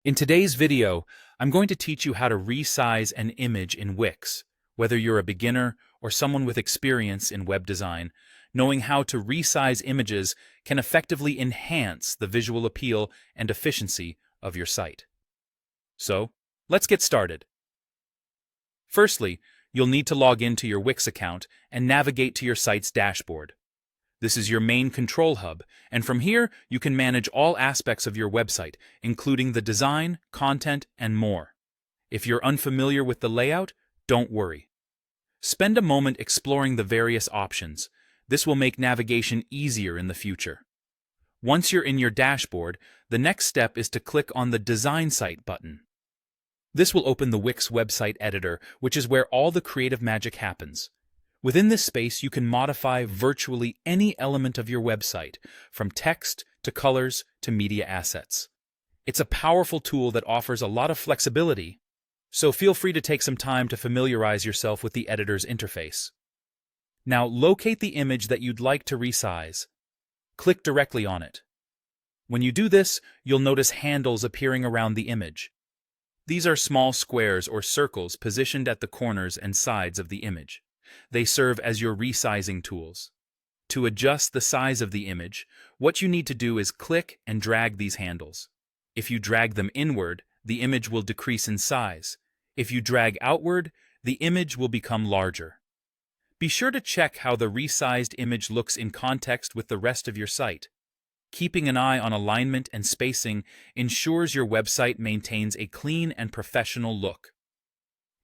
In today's video, I'm going to teach you how to resize an image in Wix. Whether you're a beginner or someone with experience in web design, knowing how to resize images can effectively enhance the visual appeal and efficiency of your site. So, let's get started. Firstly, you'll need to log into your Wix account and navigate to your site's dashboard. This is your main control hub, and from here you can manage all aspects of your website, including the design, content, and more. If you're unfamiliar with the layout, don't worry. Spend a moment exploring the various options. This will make navigation easier in the future. Once you're in your dashboard, the next step is to click on the Design Site button. This will open the Wix website editor, which is where all the creative magic happens. Within this space, you can modify virtually any element of your website, from text to colors to media assets. It's a powerful tool that offers a lot of flexibility, so feel free to take some time to familiarize yourself with the editor's interface. Now, locate the image that you'd like to resize. Click directly on it. When you do this, you'll notice handles appearing around the image. These are small squares or circles positioned at the corners and sides of the image. They serve as your resizing tools. To adjust the size of the image, what you need to do is click and drag these handles. If you drag them inward, the image will decrease in size. If you drag outward, the image will become larger. Be sure to check how the resized image looks in context with the rest of your site. Keeping an eye on alignment and spacing ensures your website maintains a clean and professional look.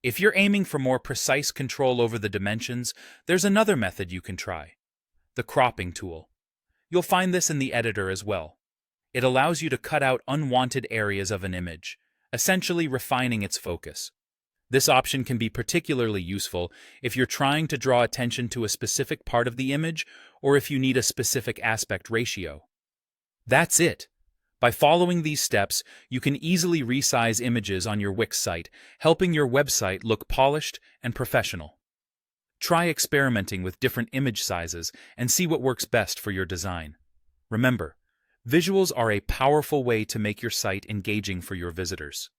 If you're aiming for more precise control over the dimensions, there's another method you can try: the cropping tool. You'll find this in the editor as well. It allows you to cut out unwanted areas of an image, essentially refining its focus. This option can be particularly useful if you're trying to draw attention to a specific part of the image or if you need a specific aspect ratio. That's it. By following these steps, you can easily resize images on your Wix site, helping your website look polished and professional. Try experimenting with different image sizes and see what works best for your design. Remember, visuals are a powerful way to make your site engaging for your visitors.